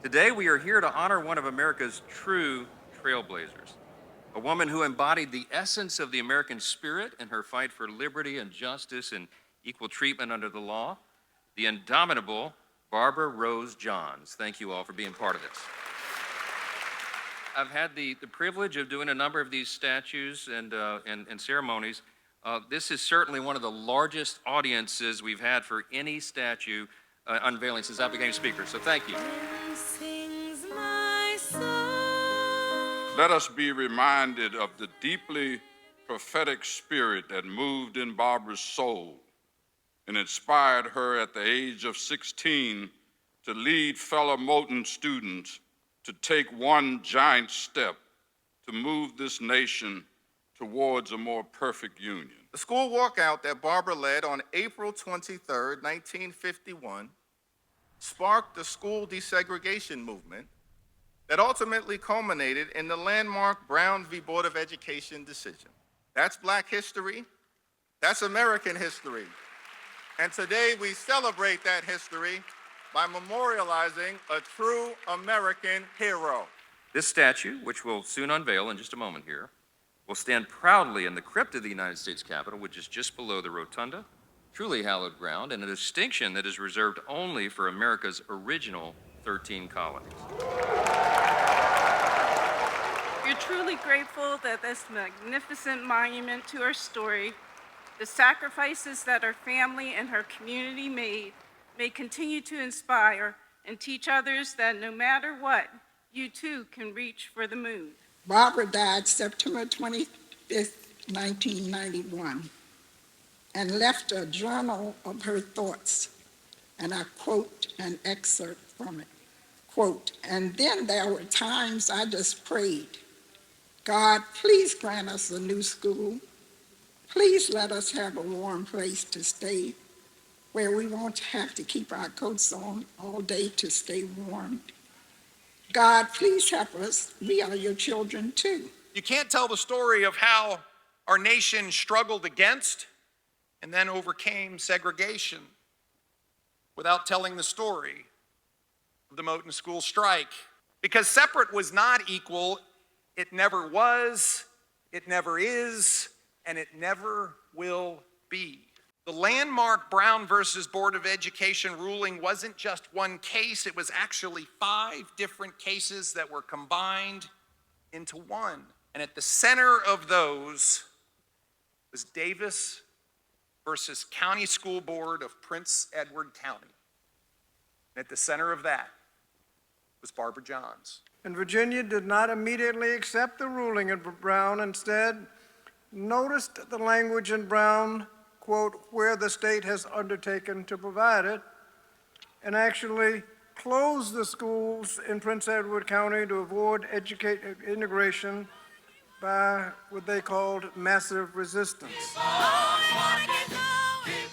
Today, we are here to honor one of America's true trailblazers, a woman who embodied the essence of the American spirit in her fight for liberty and justice and equal treatment under the law, the indomitable Barbara Rose Johns. Thank you all for being part of this. I've had the privilege of doing a number of these statues and ceremonies. This is certainly one of the largest audiences we've had for any statue unveiling since I became speaker, so thank you. Let us be reminded of the deeply prophetic spirit that moved in Barbara's soul and inspired her at the age of 16 to lead fellow Moton students to take one giant step to move this nation towards a more perfect union. The school walkout that Barbara led on April 23, 1951, sparked the school desegregation movement that ultimately culminated in the landmark Brown v. Board of Education decision. That's Black history, that's American history. And today we celebrate that history by memorializing a true American hero. This statue, which we'll soon unveil in just a moment here, will stand proudly in the crypt of the United States Capitol, which is just below the rotunda, truly hallowed ground, and a distinction that is reserved only for America's original 13 colonies. We're truly grateful that this magnificent monument to our story, the sacrifices that our family and her community made, may continue to inspire and teach others that no matter what, you too can reach for the moon. Barbara died September 25th, 1991, and left a journal of her thoughts, and I quote an excerpt from it. Quote, "And then there were times I just prayed, God, please grant us a new school. Please let us have a warm place to stay where we won't have to keep our coats on all day to stay warm. God, please help us. We are your children too." You can't tell the story of how our nation struggled against and then overcame segregation without telling the story of the Moton School strike. Because separate was not equal. It never was, it never is, and it never will be. The landmark Brown versus Board of Education ruling wasn't just one case, it was actually 5 different cases that were combined into one. And at the center of those was Davis versus County School Board of Prince Edward County. And at the center of that was Barbara Johns. And Virginia did not immediately accept the ruling of Brown. Instead, noticed the language in Brown, quote, "where the state has undertaken to provide it," and actually closed the schools in Prince Edward County to avoid integration by what they called massive resistance.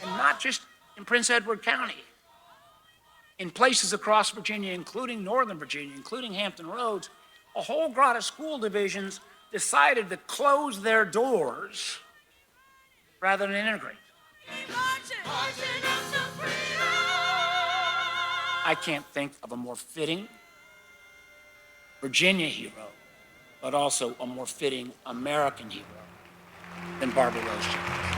And not just in Prince Edward County. In places across Virginia, including Northern Virginia, including Hampton Roads, a whole lot of school divisions decided to close their doors rather than integrate. I can't think of a more fitting Virginia hero, but also a more fitting American hero than Barbara Rose Johns.